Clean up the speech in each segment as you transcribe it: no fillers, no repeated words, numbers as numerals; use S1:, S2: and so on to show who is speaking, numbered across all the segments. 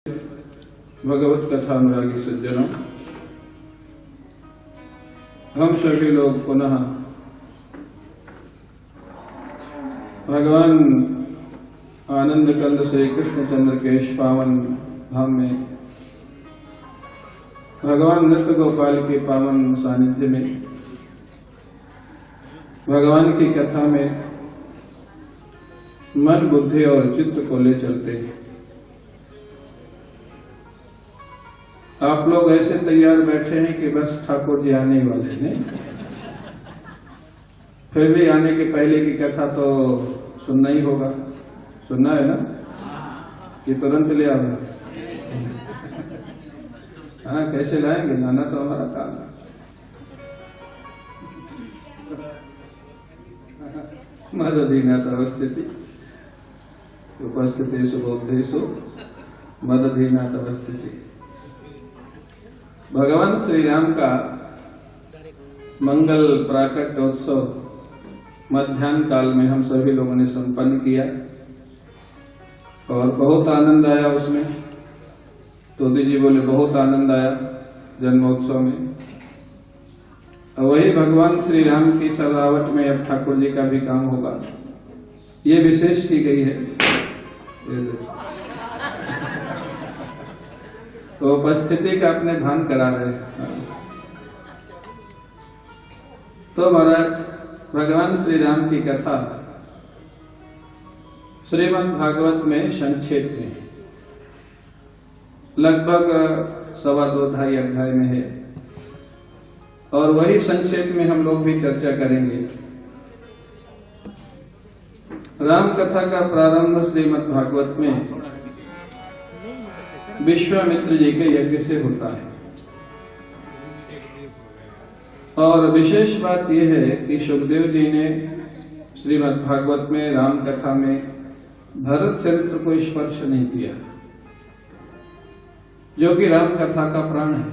S1: भगवत कथा अनुरागी सज्जनों, हम सभी लोग पुनः भगवान आनंद कंद श्री कृष्णचंद्र के इस पावन धाम में भगवान नृत्य गोपाल के पावन सानिध्य में भगवान की कथा में मन, बुद्धि और चित्त को ले चलते हैं। आप लोग ऐसे तैयार बैठे हैं कि बस ठाकुर जी आने वाले हैं। फिर भी आने के पहले की कथा तो सुनना ही होगा। सुनना है ना कि तुरंत ले आओ? हाँ, कैसे लाएंगे? लाना तो हमारा काम है। मदधीनाथ अवस्थिति उपस्थितेषु बौद्धेषु मदधीनाथ अवस्थिति। भगवान श्री राम का मंगल प्राकट्योत्सव मध्याह्न काल में हम सभी लोगों ने संपन्न किया और बहुत आनंद आया उसमें। तोदी जी बोले बहुत आनंद आया जन्मोत्सव में। वही भगवान श्री राम की सजावट में अब ठाकुर जी का भी काम होगा। ये विशेष की गई है। तो उपस्थिति का अपने भान करा रहे हैं। तो महाराज, भगवान श्री राम की कथा श्रीमद् भागवत में संक्षेप में लगभग 2.25 अध्याय में है और वही संक्षेप में हम लोग भी चर्चा करेंगे। राम कथा का प्रारंभ श्रीमद् भागवत में विश्वामित्र जी के यज्ञ से होता है और विशेष बात यह है कि सुखदेव जी ने श्रीमद् भागवत में राम कथा में भरत चरित्र को स्पर्श नहीं किया, जो कि राम कथा का प्राण है।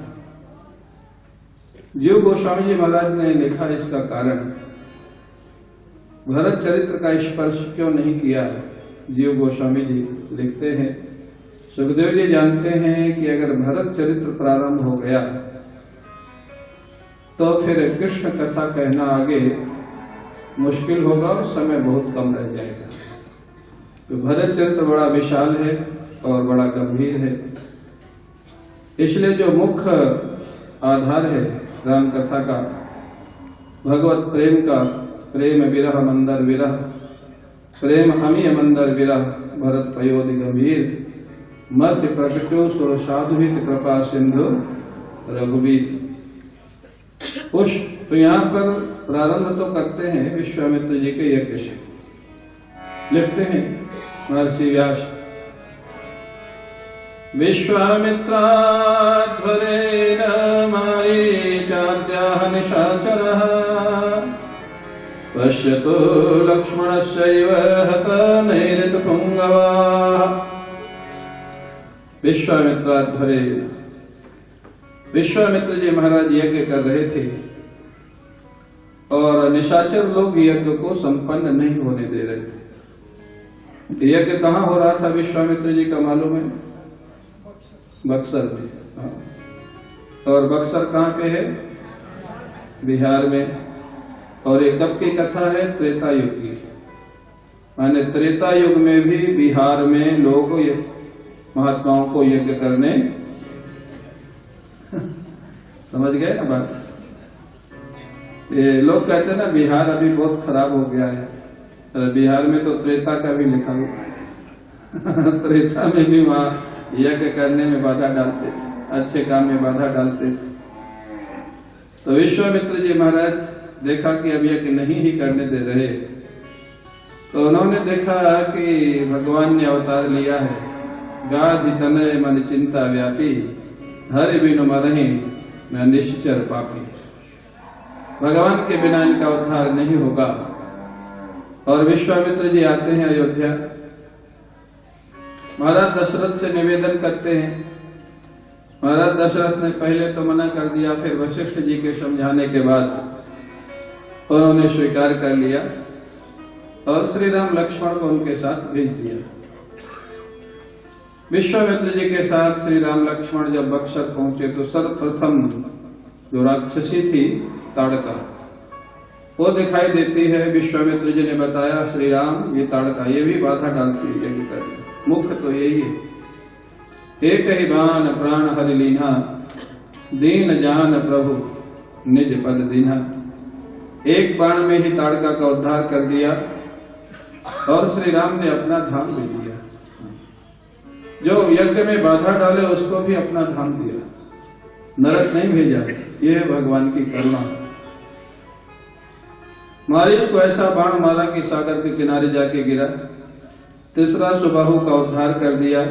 S1: जीव गोस्वामी जी महाराज ने लिखा इसका कारण, भरत चरित्र का स्पर्श क्यों नहीं किया। जीव गोस्वामी जी लिखते हैं, सुखदेव जी जानते हैं कि अगर भरत चरित्र प्रारंभ हो गया तो फिर कृष्ण कथा कहना आगे मुश्किल होगा और समय बहुत कम रह जाएगा। तो भरत चरित्र बड़ा विशाल है और बड़ा गंभीर है, इसलिए जो मुख्य आधार है राम कथा का, भगवत प्रेम का, प्रेम विरह मंदर विरह, प्रेम अमीय मंदर विरह, भरत पयोधि गंभीर, मध्य प्रकटो सुर साधुहित कृपा सिंधु रघुवीर। तो यहाँ पर प्रारंभ तो करते हैं विश्वामित्र जी के यज्ञ से। लिखते हैं महर्षि व्यास, विश्वामित्राध्वरेण मारीचाद्याः निशाचरः पश्यतो लक्ष्मणस्यैव हतनैरितपुङ्गवाः। विश्वामित्राध्वरे, विश्वामित्र जी महाराज यज्ञ कर रहे थे और निशाचर लोग यज्ञ को संपन्न नहीं होने दे रहे थे। यज्ञ कहाँ हो रहा था विश्वामित्र जी का मालूम है? बक्सर में। और बक्सर कहाँ पे है? बिहार में। और ये कब की कथा है? त्रेता युग की। माने त्रेता युग में भी बिहार में लोग महात्माओं को यज्ञ करने समझ गए ना बात? ये लोग कहते हैं ना बिहार अभी बहुत खराब हो गया है। बिहार में तो त्रेता का भी लिखा हुआ त्रेता में भी वहां यज्ञ करने में बाधा डालते थे, अच्छे काम में बाधा डालते थे। तो विश्वामित्र जी महाराज देखा कि अब यज्ञ नहीं ही करने दे रहे, तो उन्होंने देखा कि भगवान ने अवतार लिया है। गाधि तनय मन चिंता व्यापी, हरि बिनु मरहि न निश्चर पापी। भगवान के बिना इनका उद्धार नहीं होगा। और विश्वामित्र जी आते हैं अयोध्या। महाराज दशरथ से निवेदन करते हैं। महाराज दशरथ ने पहले तो मना कर दिया, फिर वशिष्ठ जी के समझाने के बाद उन्होंने स्वीकार कर लिया और श्री राम लक्ष्मण को उनके साथ भेज दिया। विश्वामित्र जी के साथ श्री राम लक्ष्मण जब बक्सर पहुंचे तो सर्वप्रथम जो राक्षसी थी ताड़का, वो दिखाई देती है। विश्वामित्र जी ने बताया श्री राम ये ताड़का, ये भी बाधा डालती है यज्ञ करने। मुख्य तो यही है, एक ही बाण प्राण हरि लीना, दीन जान प्रभु निज पद दीना। एक बाण में ही ताड़का का उद्धार कर दिया और श्री राम ने अपना धाम दे दिया। जो यज्ञ में बाधा डाले उसको भी अपना धाम दिया, नरक नहीं भेजा। ये है भगवान की करुणा। मारीच को ऐसा बाण मारा कि सागर के किनारे जाके गिरा। तीसरा सुबाहु का उद्धार कर दिया,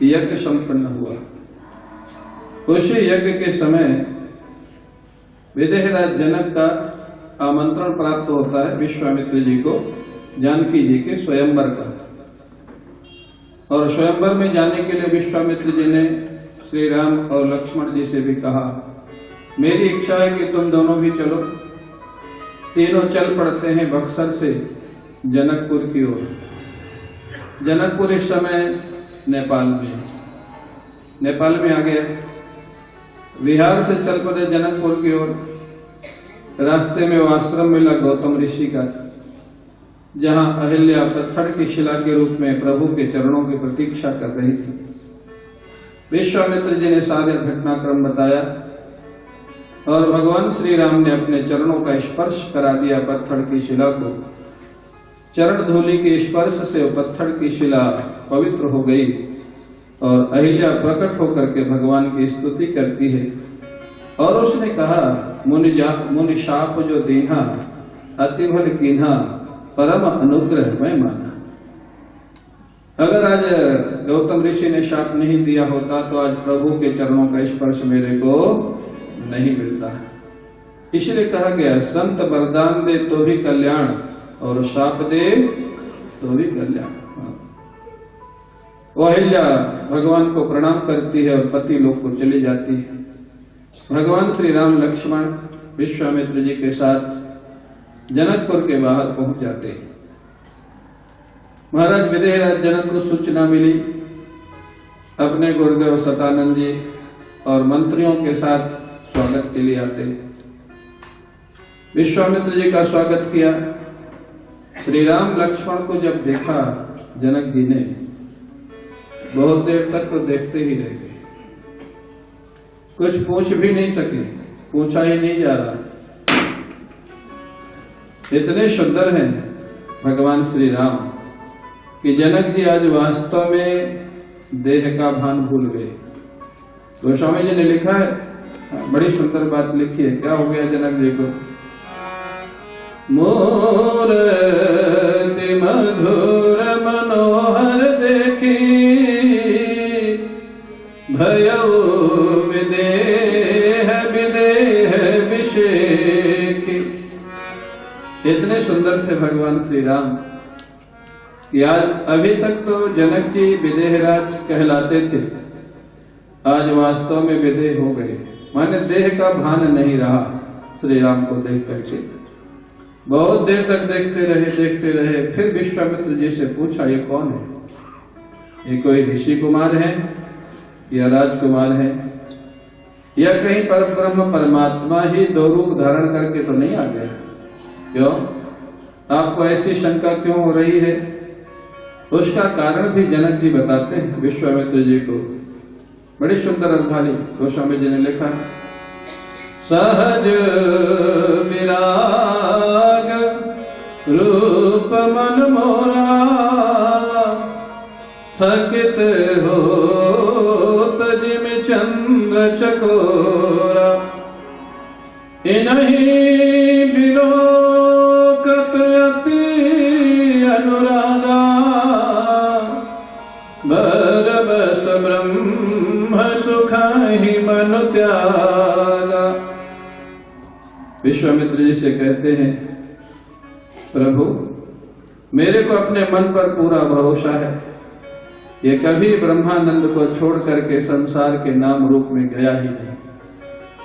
S1: यज्ञ संपन्न हुआ। उसी यज्ञ के समय विदेहराज जनक का आमंत्रण प्राप्त होता है विश्वामित्र जी को, जानकी जी के स्वयंवर का। और स्वयंवर में जाने के लिए विश्वामित्र जी ने श्री राम और लक्ष्मण जी से भी कहा, मेरी इच्छा है कि तुम दोनों भी चलो। तीनों चल पड़ते हैं बक्सर से जनकपुर की ओर। जनकपुर इस समय नेपाल में आ गया। बिहार से चल पड़े जनकपुर की ओर। रास्ते में वो आश्रम मिला गौतम ऋषि का, जहां अहिल्या पत्थर की शिला के रूप में प्रभु के चरणों की प्रतीक्षा कर रही थी। विश्वामित्र जी ने सारे घटनाक्रम बताया और भगवान श्री राम ने अपने चरणों का स्पर्श करा दिया पत्थर की शिला को। चरण धूलि के स्पर्श से पत्थर की शिला पवित्र हो गई और अहिल्या प्रकट होकर के भगवान की स्तुति करती है। और उसने कहा, मुनि शाप जो दीना, अति भल कीन्हा, परम अनुग्रह मैं माना। अगर आज गौतम ऋषि ने शाप नहीं दिया होता तो आज प्रभु के चरणों का स्पर्श मेरे को नहीं मिलता है। इसलिए कहा गया, संत वरदान दे तो भी कल्याण और शाप दे तो भी कल्याण। वो अहिल्या भगवान को प्रणाम करती है और पति लोक को चली जाती है। भगवान श्री राम लक्ष्मण विश्वामित्र जी के साथ जनकपुर के बाहर पहुंच जाते हैं। महाराज विदेहराज जनक को सूचना मिली, अपने गुरुदेव सतानंद जी और मंत्रियों के साथ स्वागत के लिए आते। विश्वामित्र जी का स्वागत किया। श्री राम लक्ष्मण को जब देखा जनक जी ने, बहुत देर तक तो देखते ही रह गए, कुछ पूछ भी नहीं सके, पूछा ही नहीं जा रहा। इतने सुंदर हैं भगवान श्री राम कि जनक जी आज वास्तव में देह का भान भूल गए। गोस्वामी जी ने लिखा है, बड़ी सुंदर बात लिखी है। क्या हो गया जनक जी को? मूर्ति मधुर मनोहर देखी, भयउ विदेह विदेह विषेखी। इतने सुंदर थे भगवान श्री राम कि आज अभी तक तो जनक जी विदेहराज कहलाते थे, आज वास्तव में विदेह हो गए, माने देह का भान नहीं रहा। श्री राम को देख करके बहुत देर तक देखते रहे। फिर विश्वामित्र जी से पूछा, ये कौन है? ये कोई ऋषि कुमार है या राजकुमार है या कहीं पर ब्रह्म परमात्मा ही दो रूप धारण करके तो नहीं आ गया? क्यों आपको ऐसी शंका क्यों हो रही है? उसका कारण भी जनक जी बताते हैं विश्वामित्र जी को। बड़ी सुंदर अर्धाली गोस्वामी जी ने लिखा, सहज विराग रूप मन मोरा, थकित हो तजिम चंद्र चकोरा, इन्हीं बिलोकत अति अनुरागा, बरबस ब्रह्म सुख ही मन त्यागा। विश्वामित्र जी से कहते हैं, प्रभु मेरे को अपने मन पर पूरा भरोसा है, ये कभी ब्रह्मानंद को छोड़ करके संसार के नाम रूप में गया ही नहीं।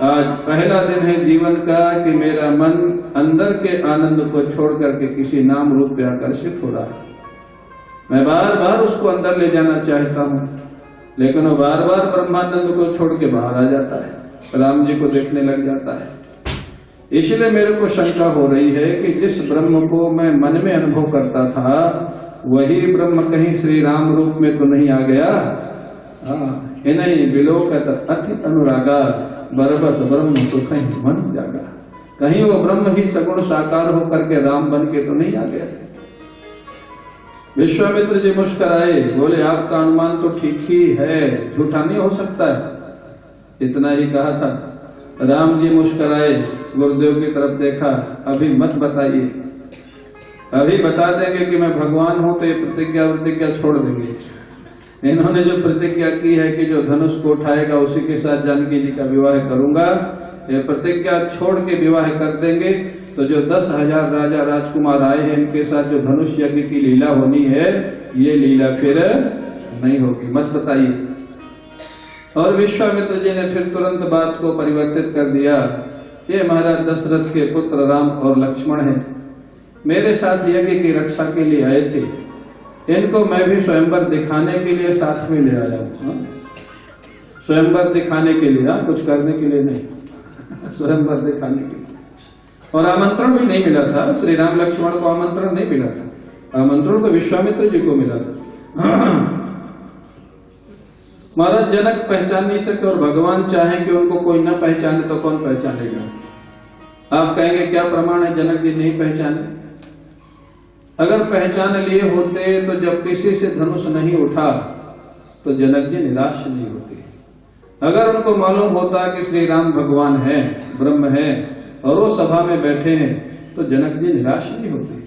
S1: आज पहला दिन है जीवन का कि मेरा मन अंदर के आनंद को छोड़ करके किसी नाम रूप पे आकर्षित हो रहा है। मैं बार बार उसको अंदर ले जाना चाहता हूँ, लेकिन वो बार बार ब्रह्मानंद को छोड़ के बाहर आ जाता है, राम जी को देखने लग जाता है। इसलिए मेरे को शंका हो रही है कि जिस ब्रह्म को मैं मन में अनुभव करता था वही ब्रह्म कहीं श्री राम रूप में तो नहीं आ गया। नहीं विलोकत अति अनुरागा बरबस ब्रह्म सुख मन जागा, कहीं वो ब्रह्म ही सगुण साकार होकर के राम बन के तो नहीं आ गया। विश्वामित्र जी मुस्कुराए, बोले आपका अनुमान तो ठीक ही है, झूठा नहीं हो सकता है। इतना ही कहा था। राम जी मुस्कुराए, गुरुदेव की तरफ देखा, अभी मत बताइए, अभी बता देंगे कि मैं भगवान हूं तो ये प्रतिज्ञा छोड़ देंगे। इन्होंने जो प्रतिज्ञा की है कि जो धनुष को उठाएगा उसी के साथ जानकी जी का विवाह करूंगा, ये प्रतिज्ञा छोड़ के विवाह कर देंगे तो जो 10,000 राजा राजकुमार आए हैं इनके साथ जो धनुष यज्ञ की लीला होनी है ये लीला फिर नहीं होगी, मत बताइए। और विश्वामित्र जी ने फिर तुरंत बात को परिवर्तित कर दिया, ये महाराज दशरथ के पुत्र राम और लक्ष्मण हैं, मेरे साथ यज्ञ की रक्षा के लिए आए थे, इनको मैं भी स्वयंवर दिखाने के लिए साथ में ले आया हूं। स्वयंवर दिखाने के लिए, कुछ करने के लिए नहीं, स्वयंवर दिखाने के लिए। और आमंत्रण भी नहीं मिला था, श्री राम लक्ष्मण को आमंत्रण नहीं मिला था, आमंत्रण तो विश्वामित्र जी को मिला था। महाराज जनक पहचान नहीं सके और भगवान चाहे कि उनको कोई न पहचाने तो कौन पहचानेगा। आप कहेंगे क्या प्रमाण है जनक जी नहीं पहचाने? अगर पहचान लिए होते तो जब किसी से धनुष नहीं उठा तो जनक जी निराश नहीं होते। अगर उनको मालूम होता कि श्री राम भगवान है, ब्रह्म है और वो सभा में बैठे हैं तो जनक जी निराश नहीं होते।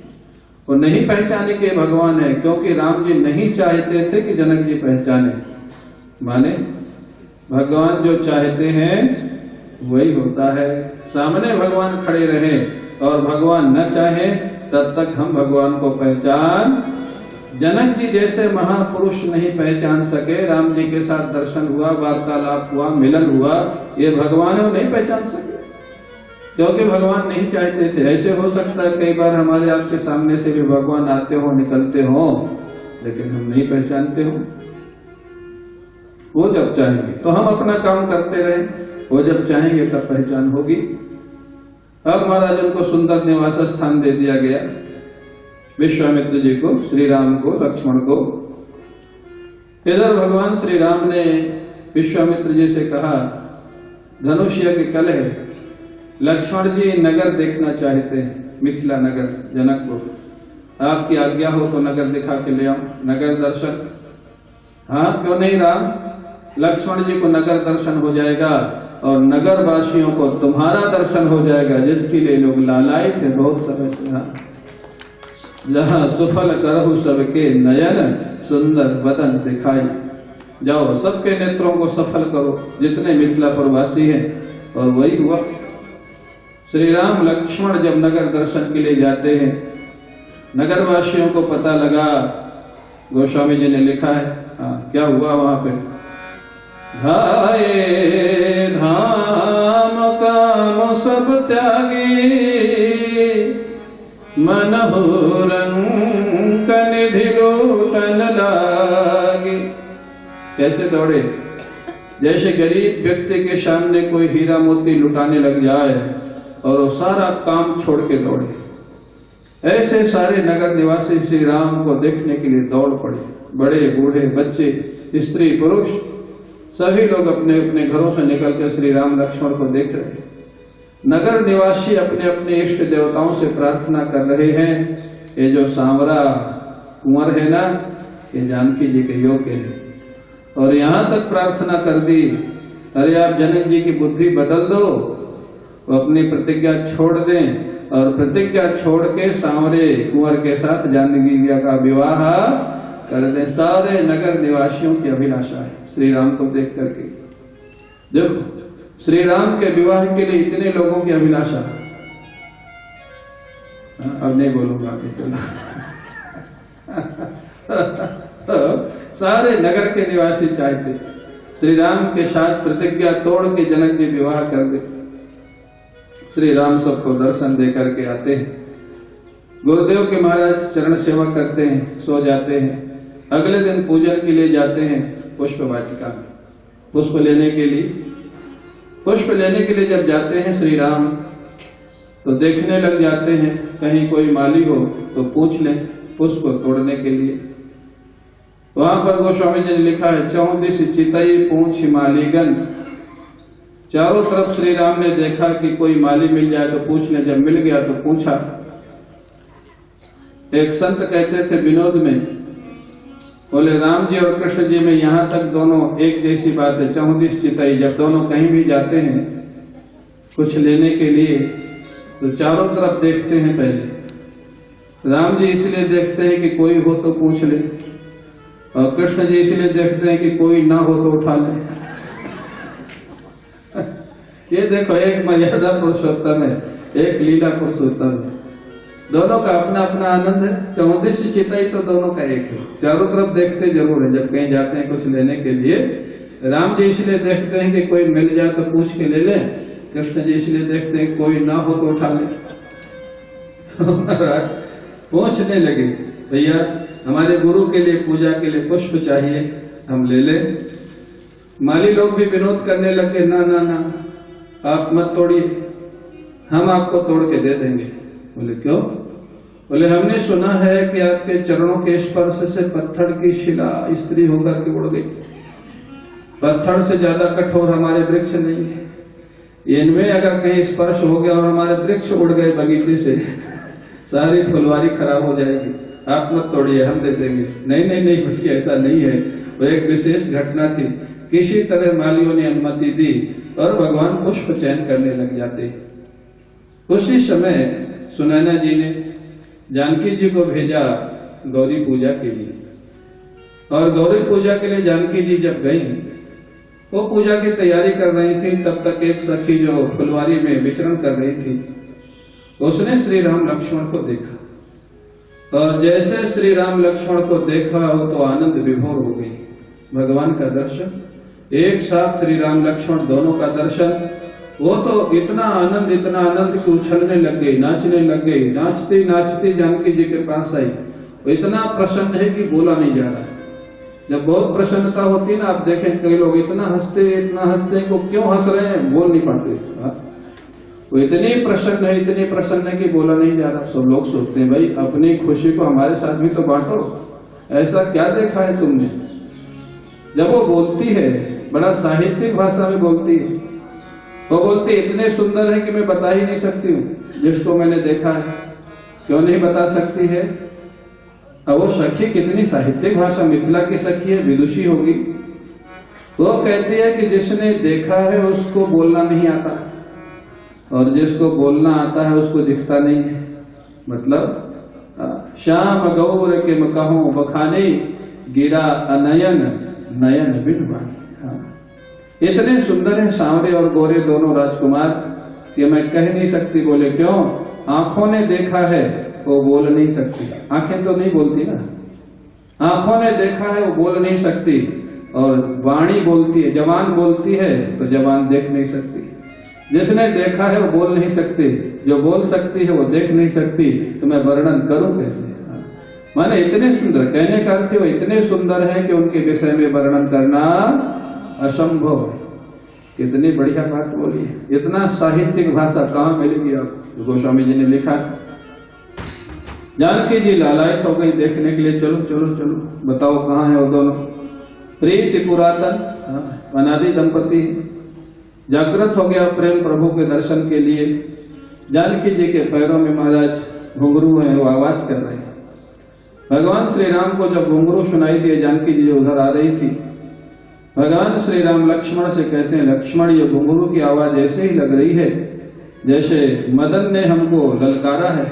S1: वो नहीं पहचाने के भगवान है क्योंकि राम जी नहीं चाहते थे कि जनक जी पहचाने। माने भगवान जो चाहते हैं वही होता है। सामने भगवान खड़े रहे और भगवान न चाहे तब तक हम भगवान को पहचान। जनक जी जैसे महापुरुष नहीं पहचान सके, राम जी के साथ दर्शन हुआ, वार्तालाप हुआ, मिलन हुआ, ये भगवान वो नहीं पहचान सके क्योंकि भगवान नहीं चाहते थे। ऐसे हो सकता है कई बार हमारे आपके सामने से भी भगवान आते हो, निकलते हो, लेकिन हम नहीं पहचानते हो। वो जब चाहेंगे तो हम अपना काम करते रहे, वो जब चाहेंगे तब पहचान होगी। अब महाराज उनको सुंदर निवास स्थान दे दिया गया, विश्वामित्र जी को, श्री राम को, लक्ष्मण को। इधर भगवान श्री राम ने विश्वामित्र जी से कहा, धनुष यज्ञ कल है, लक्ष्मण जी नगर देखना चाहते हैं, मिथिला नगर, जनकपुर। आपकी आज्ञा हो तो नगर दिखा के ले आओ, नगर दर्शन। हाँ क्यों नहीं राम, लक्ष्मण जी को नगर दर्शन हो जाएगा और नगर वासियों को तुम्हारा दर्शन हो जाएगा, जिसके लिए लोग लालायित थे बहुत समय से। जहाँ सुफल करहु सबके नयन, सुंदर बदन दिखाई। जाओ सबके नेत्रों को सफल करो जितने मिथिलापुर वासी हैं। और वही हुआ। श्री राम लक्ष्मण जब नगर दर्शन के लिए जाते हैं, नगर वासियों को पता लगा, गोस्वामी जी ने लिखा है, क्या हुआ वहां पे, धाये धाम काम सब त्यागी, मनहु रंक निधि लूटन लागी। कैसे दौड़े, जैसे गरीब व्यक्ति के सामने कोई हीरा मोती लुटाने लग जाए और वो सारा काम छोड़ के दौड़े, ऐसे सारे नगर निवासी श्री राम को देखने के लिए दौड़ पड़े। बड़े बूढ़े बच्चे, स्त्री पुरुष, सभी लोग अपने अपने घरों से निकलकर श्री राम लक्ष्मण को देख रहे हैं। नगर निवासी अपने अपने इष्ट देवताओं से प्रार्थना कर रहे हैं। ये जो सांवरा कुंवर है ना, ये जानकी जी के योग्य है। और यहां तक प्रार्थना कर दी, अरे आप जनक जी की बुद्धि बदल दो, वो अपनी प्रतिज्ञा छोड़ दें और प्रतिज्ञा छोड़ के सांवरे कुंवर के साथ जानकी जी का विवाह कर दें। सारे नगर निवासियों की अभिलाषा है श्री राम को देख करके। देखो श्री राम के विवाह के लिए इतने लोगों की अभिलाषा। अब नहीं बोलूंगा आगे, चलो। सारे नगर के निवासी चाहते श्री राम के साथ प्रतिज्ञा तोड़ के जनक जी विवाह कर दे। श्री राम सबको दर्शन दे करके आते हैं। गुरुदेव के महाराज चरण सेवा करते हैं, सो जाते हैं। अगले दिन पूजन के लिए जाते हैं पुष्प वाटिका में, पुष्प लेने के लिए। पुष्प लेने के लिए जब जाते हैं श्री राम तो देखने लग जाते हैं, कहीं कोई माली हो तो पूछ लें पुष्प तोड़ने के लिए। वहां पर गोस्वामी जी ने लिखा है, 34 चितई पूछ मालीगन। चारों तरफ श्री राम ने देखा कि कोई माली मिल जाए तो पूछ ले। जब मिल गया तो पूछा। एक संत कहते थे विनोद में, बोले राम जी और कृष्ण जी में यहां तक दोनों एक जैसी बात है, 34 चितई। जब दोनों कहीं भी जाते हैं कुछ लेने के लिए तो चारों तरफ देखते हैं। पहले राम जी इसलिए देखते हैं कि कोई हो तो पूछ ले, और कृष्ण जी इसलिए देखते हैं कि कोई ना हो तो उठा ले। ये देखो, एक मर्यादा पुरुषोत्तम है, एक लीला पुरुषोत्तम है। दोनों का अपना अपना आनंद है। 34 चितई तो दोनों का एक है। चारों तरफ देखते जरूर है जब कहीं जाते हैं कुछ लेने के लिए। राम जी इसलिए देखते हैं कि कोई मिल जाए तो पूछ के ले ले, कृष्ण जी इसलिए देखते हैं कोई ना हो तो उठा ले। पूछने लगे, भैया हमारे गुरु के लिए पूजा के लिए पुष्प चाहिए, हम ले ले। माली लोग भी विनोद करने लगे, ना ना ना आप मत तोड़िए, हम आपको तोड़ के दे देंगे। बोले क्यों? बोले हमने सुना है कि आपके चरणों के स्पर्श से पत्थर की शिला स्त्री होकर के उड़ गई। पत्थर से ज्यादा कठोर हमारे वृक्ष नहीं है। इनमें अगर कहीं स्पर्श हो गया और हमारे वृक्ष उड़ गए बगीचे से, सारी फुलवारी खराब हो जाएगी। आप मत तोड़िए, हम दे देंगे। नहीं नहीं नहीं भैया, ऐसा नहीं है। वो एक विशेष घटना थी। किसी तरह मालियों ने अनुमति दी और भगवान पुष्प चयन करने लग जाते। उसी समय सुनैना जी ने जानकी जी को भेजा गौरी पूजा के लिए, और गौरी पूजा के लिए जानकी जी जब गई, वो पूजा की तैयारी कर रही थी। तब तक एक सखी जो फुलवारी में विचरण कर रही थी, उसने श्री राम लक्ष्मण को देखा, और जैसे श्री राम लक्ष्मण को देखा हो तो आनंद विभोर हो गई। भगवान का दर्शन, एक साथ श्री राम लक्ष्मण दोनों का दर्शन। वो तो इतना आनंद कि उछलने लग गई, नाचने लग गई। नाचती नाचती जानकी जी के पास आई। वो इतना प्रसन्न है कि बोला नहीं जा रहा है। जब बहुत प्रसन्नता होती है ना, आप देखें कई लोग इतना हंसते को क्यों हंस रहे हैं बोल नहीं पाते। वो इतनी प्रसन्न है कि बोला नहीं जा रहा। सब लोग सोचते हैं भाई अपनी खुशी को हमारे साथ भी तो बांटो, ऐसा क्या देखा है तुमने। जब वो बोलती है बड़ा साहित्यिक भाषा में बोलती है। वो बोलती इतने सुंदर है कि मैं बता ही नहीं सकती हूँ जिसको मैंने देखा है। क्यों नहीं बता सकती है? अब वो सखी कितनी साहित्यिक भाषा, मिथिला की सखी है, विदुषी होगी। वो कहती है कि जिसने देखा है उसको बोलना नहीं आता, और जिसको बोलना आता है उसको दिखता नहीं है। मतलब श्याम गौर के कहूं बखाने, गिरा अनयन नयन बिनवानी। इतने सुंदर है सांवरे और गोरे दोनों राजकुमार कि मैं कह नहीं सकती। बोले क्यों? आंखों ने देखा है वो बोल नहीं सकती। आंखें तो नहीं बोलती ना, आंखों ने देखा है वो बोल नहीं सकती, और वाणी बोलती है, जबान बोलती है तो जबान देख नहीं सकती। जिसने देखा है वो बोल नहीं सकती, जो बोल सकती है वो देख नहीं सकती। तो मैं वर्णन करूं कैसे? माने इतने सुंदर, कहने का अर्थ वो इतने सुंदर है कि उनके विषय में वर्णन करना असंभव है। कितनी बढ़िया बात बोली है। इतना साहित्यिक भाषा कहाँ मिलेगी आपको? गोस्वामी जी ने लिखा। जानकी जी लालायित हो गई देखने के लिए, चलो चलो चलो बताओ कहाँ है वो दोनों। प्रीति पुरातन अनादि दंपति जागृत हो गया प्रेम प्रभु के दर्शन के लिए। जानकी जी के पैरों में महाराज घुंघरू है, वो आवाज कर रहे हैं। भगवान श्री राम को जब घुंघरू सुनाई दिए, जानकी जी उधर आ रही थी, भगवान श्री राम लक्ष्मण से कहते हैं, लक्ष्मण ये घुंघरू की आवाज ऐसे ही लग रही है जैसे मदन ने हमको ललकारा है,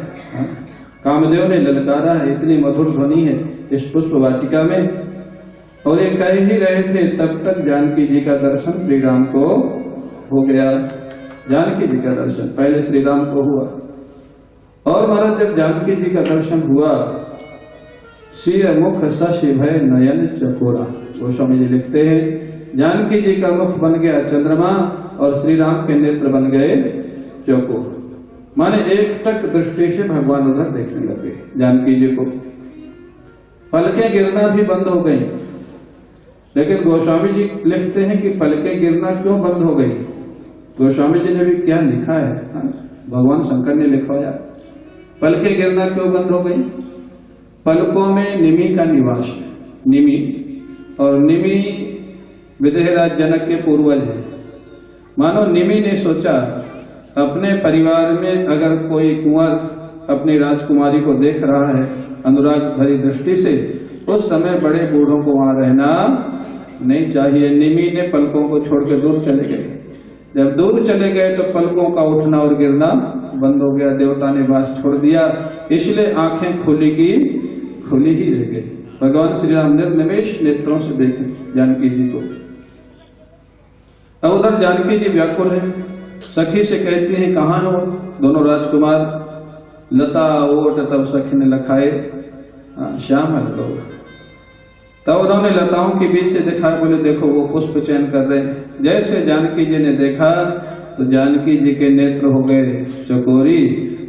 S1: कामदेव ने ललकारा है। इतनी मधुर ध्वनि है इस पुष्प वाटिका में। और ये कह ही रहे थे तब तक जानकी जी का दर्शन श्री राम को हो गया। जानकी जी का दर्शन पहले श्री राम को हुआ, और महाराज जब जानकी जी का दर्शन हुआ, सिय मुख शशि भय नयन चकोरा। गोस्वामी जी लिखते हैं जानकी जी का मुख बन गया चंद्रमा और श्री राम के नेत्र बन गए चकोर। माने एक टक दृष्टि से भगवान उधर देखने लगे जानकी जी को। पलकें गिरना भी बंद हो गई। लेकिन गोस्वामी जी लिखते हैं कि पलकें गिरना क्यों बंद हो गई। गोस्वामी जी ने भी क्या लिखा है, भगवान शंकर ने लिखवाया। पलकें गिरना क्यों बंद हो गई? पलकों में निमि का निवास है, निमि, और निमि विदेहराज जनक के पूर्वज है। मानो निमि ने सोचा अपने परिवार में अगर कोई कुंवर अपनी राजकुमारी को देख रहा है अनुराग भरी दृष्टि से, उस समय बड़े बूढ़ों को वहां रहना नहीं चाहिए। निमि ने पलकों को छोड़कर दूर चले गए। जब दूर चले गए तो पलकों का उठना और गिरना बंद हो गया। देवता ने वास छोड़ दिया, इसलिए आंखें खुली की खुली ही रह गई। भगवान श्री राम निर्निमेष नेत्रों से देखे जानकी जी को। अब उधर जानकी जी व्याकुल है, सखी से कहती हैं कहाँ हो दोनों राजकुमार। लता ओट तब सखी ने लखाए श्याम लो। तब उन्होंने लताओं के बीच से दिखाया, बोले देखो वो पुष्प चयन कर रहे हैं। जैसे जानकी जी ने देखा तो जानकी जी के नेत्र हो गए चकोरी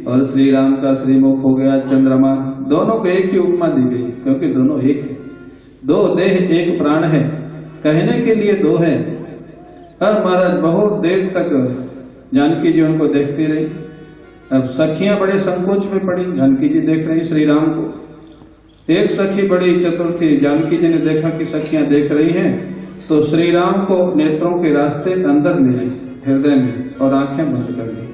S1: और श्री राम का श्रीमुख हो गया चंद्रमा। दोनों को एक ही उपमा दी गई, क्योंकि दोनों एक है। दो देह एक प्राण है, कहने के लिए दो है। अब महाराज बहुत देर तक जानकी जी उनको देखती रही। अब सखियां बड़े संकोच में पड़ी, जानकी जी देख रही श्री राम को। एक सखी बड़ी चतुर थी, जानकी जी ने देखा कि सखियां देख रही हैं तो श्री राम को नेत्रों के रास्ते अंदर ले आई हृदय में और आंखें बंद कर दी।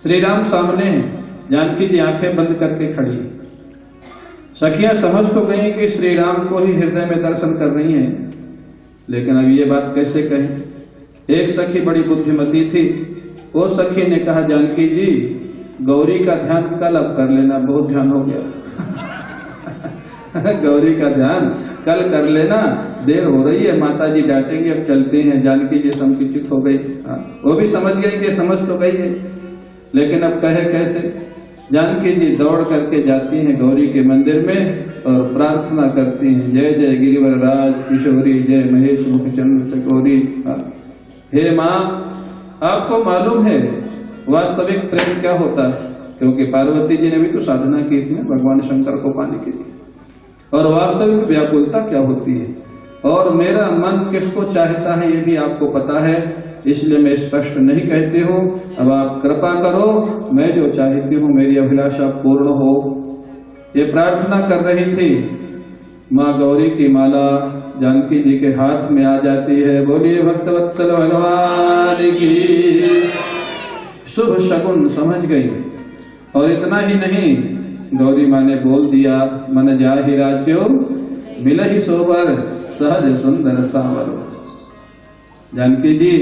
S1: श्री राम सामने हैं, जानकी जी आंखें बंद करके खड़ी। सखियां समझ तो गई कि श्री राम को ही हृदय में दर्शन कर रही हैं, लेकिन अब ये बात कैसे कहें। एक सखी बड़ी बुद्धिमती थी, वो सखी ने कहा जानकी जी गौरी का ध्यान कल अब कर लेना, बहुत ध्यान हो गया। गौरी का ध्यान कल कर लेना, देर हो रही है, माता जी डांटेंगे, अब चलते हैं। जानकी जी संकुचित हो गई। वो भी समझ गई कि समझ तो गई है, लेकिन अब कहे कैसे। जानकी जी दौड़ करके जाती हैं गौरी के मंदिर में और प्रार्थना करती हैं, जय जय गिरिवर राज किशोरी, जय महेश मुखचंद्र चकोरी। हे माँ, आपको मालूम है वास्तविक प्रेम क्या होता है, क्योंकि पार्वती जी ने भी तो साधना की थी भगवान शंकर को पाने के लिए। और वास्तविक व्याकुलता क्या होती है, और मेरा मन किसको चाहता है ये भी आपको पता है, इसलिए मैं स्पष्ट नहीं कहती हूँ। अब आप कृपा करो, मैं जो चाहती हूँ मेरी अभिलाषा पूर्ण हो। ये प्रार्थना कर रही थी, माँ गौरी की माला जानकी जी के हाथ में आ जाती है। बोलिए भक्तवत्सल भगवान की। शुभ शकुन समझ गई, और इतना ही नहीं, गौरी माँ ने बोल दिया, मन जाहि राच्यो मिलहि सोबर सहज सुंदर सावर। जानकी जी,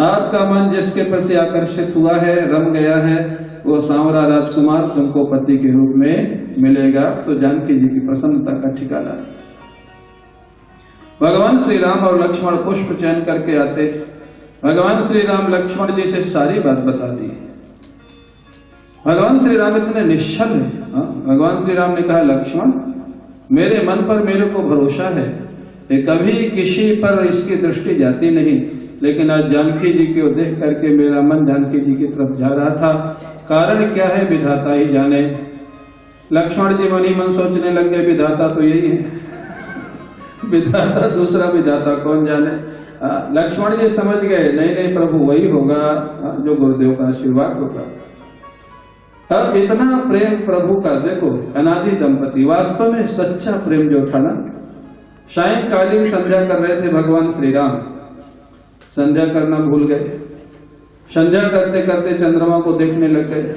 S1: आपका मन जिसके प्रति आकर्षित हुआ है, रम गया है, वो सांवरा राजकुमार तुमको पति के रूप में मिलेगा। तो जानकी जी की प्रसन्नता का ठिकाना। भगवान श्री राम और लक्ष्मण पुष्प चयन करके आते। भगवान श्री राम लक्ष्मण जी से सारी बात बता दी। भगवान श्री राम इतने निश्चल है। भगवान श्री राम ने कहा, लक्ष्मण मेरे मन पर मेरे को भरोसा है, कि कभी किसी पर इसकी दृष्टि जाती नहीं, लेकिन आज जानकी जी को देख करके मेरा मन जानकी जी की तरफ जा रहा था। कारण क्या है विधाता ही जाने। लक्ष्मण जी मन ही मन सोचने लग गए, विधाता तो यही है, विधाता दूसरा विधाता कौन जाने। लक्ष्मण जी समझ गए, नहीं नहीं प्रभु वही होगा जो गुरुदेव का आशीर्वाद होगा। अब इतना प्रेम प्रभु का, देखो अनादि दंपति, वास्तव में सच्चा प्रेम जो था ना। सायंकालीन संध्या कर रहे थे भगवान श्री राम, संध्या करना भूल गए। संध्या करते करते चंद्रमा को देखने लग गए।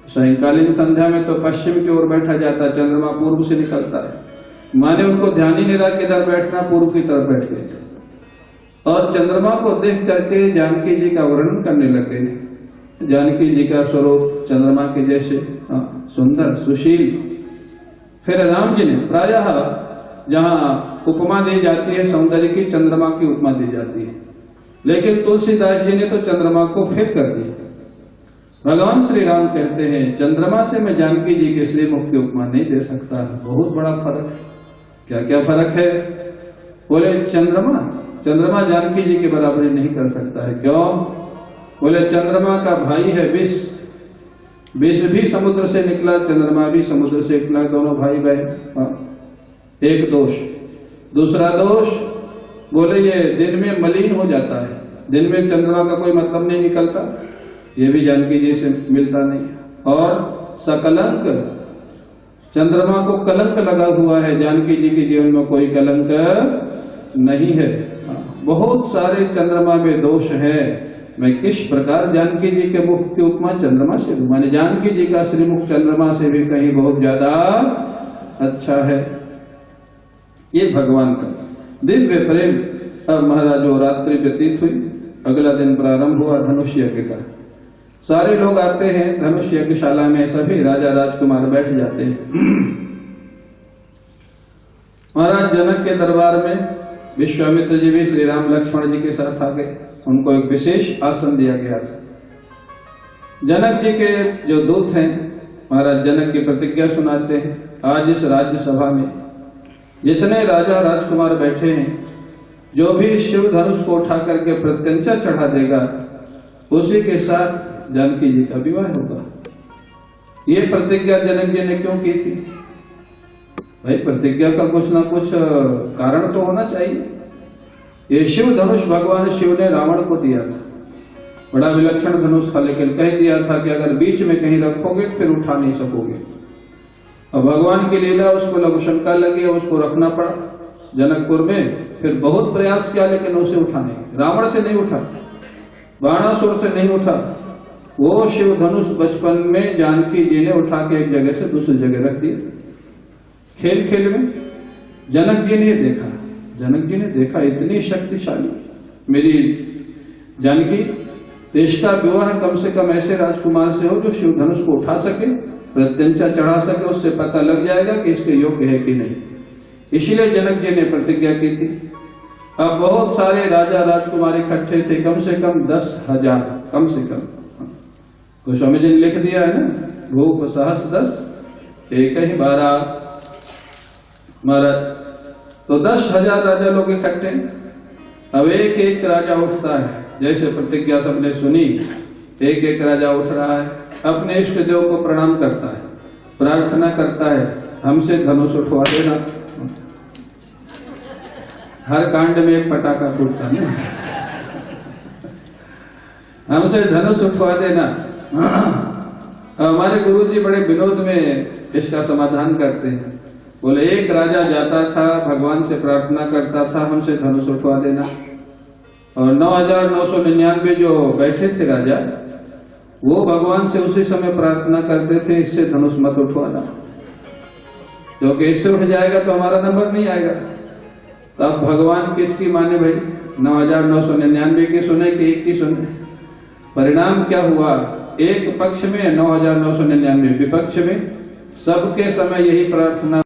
S1: सायंकालीन संध्या में तो पश्चिम की ओर बैठा जाता, चंद्रमा पूर्व से निकलता है। माने उनको ध्यान ही नहीं रहा किधर बैठना, पूर्व की तरफ बैठ गए और चंद्रमा को देख करके जानकी जी का वर्णन करने लग गए। जानकी जी का स्वरूप चंद्रमा के जैसे सुंदर सुशील। फिर राम जी ने प्रायः जहाँ उपमा दी जाती है सौंदर्य की, चंद्रमा की उपमा दी जाती है, लेकिन तुलसीदास जी ने तो चंद्रमा को फिर कर दिया। भगवान श्री राम कहते हैं, चंद्रमा से मैं जानकी जी के श्रीमुख की उपमा नहीं दे सकता, बहुत बड़ा फर्क है। क्या क्या फर्क है? बोले चंद्रमा जानकी जी के बराबरी नहीं कर सकता है। क्यों? बोले चंद्रमा का भाई है विष, विष भी समुद्र से निकला, चंद्रमा भी समुद्र से निकला, दोनों भाई बहन। एक दोष। दूसरा दोष बोले ये दिन में मलिन हो जाता है, दिन में चंद्रमा का कोई मतलब नहीं निकलता, ये भी जानकी जी से मिलता नहीं। और सकलंक, चंद्रमा को कलंक लगा हुआ है, जानकी जी के जीवन में कोई कलंक नहीं है। बहुत सारे चंद्रमा में दोष है। मैं किस प्रकार जानकी जी के मुख की उपमा चंद्रमा से दूं, माने जानकी जी का श्रीमुख चंद्रमा से भी कहीं बहुत ज्यादा अच्छा है। ये भगवान का दिव्य प्रेम। अब महाराज जो रात्रि व्यतीत हुई, अगला दिन प्रारंभ हुआ धनुष यज्ञ का। सारे लोग आते हैं धनुष यज्ञशाला में, सभी राजा राजकुमार बैठ जाते हैं। महाराज जनक के दरबार में विश्वामित्र जी भी श्री राम लक्ष्मण जी के साथ आ गए। उनको एक विशेष आसन दिया गया था। जनक जी के जो दूत हैं, महाराज जनक की प्रतिज्ञा सुनाते हैं। आज इस राज्यसभा में जितने राजा राजकुमार बैठे हैं, जो भी शिव धनुष को उठा करके प्रत्यंचा चढ़ा देगा, उसी के साथ जानकी जी का विवाह होगा। ये प्रतिज्ञा जनक जी ने क्यों की थी? भाई प्रतिज्ञा का कुछ ना कुछ कारण तो होना चाहिए। ये शिव धनुष भगवान शिव ने रावण को दिया था, बड़ा विलक्षण धनुष था, लेकिन कह दिया था कि अगर बीच में कहीं रखोगे फिर उठा नहीं सकोगे। और भगवान की लीला, उसको लघु शंका लगी, उसको रखना पड़ा जनकपुर में। फिर बहुत प्रयास किया लेकिन उसे उठा नहीं, रावण से नहीं उठा, बाणासुर से नहीं उठा। वो शिव धनुष बचपन में जानकी जी ने उठा के एक जगह से दूसरी जगह रख दिया। खेल खेल में जनक जी ने देखा, जनक जी ने देखा इतनी शक्तिशाली मेरी जानकी, देश का विवाह कम से कम ऐसे राजकुमार से हो जो शिव धनुष को उठा सके, प्रत्यंचा चढ़ा सके, उससे पता लग जाएगा कि इसके योग्य है कि नहीं। इसीलिए जनक जी ने प्रतिज्ञा की थी। अब बहुत सारे राजा राजकुमार इकट्ठे थे, कम से कम 10,000, कम से कम। गोस्वामी जी ने लिख दिया है ना, भूप सहस 10 एक ही 12 महाराज, तो 10,000 राजा लोग इकट्ठे। अब एक एक राजा उठता है, जैसे प्रतिज्ञा सबने सुनी, एक एक राजा उठ रहा है, अपने इष्ट देव को प्रणाम करता है, प्रार्थना करता है, हमसे धनुष उठवा देना। हर कांड में एक पटाखा फूटता है, हमसे धनुष उठवा देना। हमारे गुरुजी बड़े विनोद में इसका समाधान करते हैं। बोले एक राजा जाता था, भगवान से प्रार्थना करता था, हमसे धनुष उठवा देना। और 9,999 जो बैठे थे राजा, वो भगवान से उसी समय प्रार्थना करते थे, इससे धनुष मत उठवाना, क्योंकि इससे उठ जाएगा तो हमारा नंबर नहीं आएगा। तो अब भगवान किसकी माने भाई? 9,999 की सुने कि एक की सुने? परिणाम क्या हुआ? एक पक्ष में 9,999, विपक्ष में सबके समय यही प्रार्थना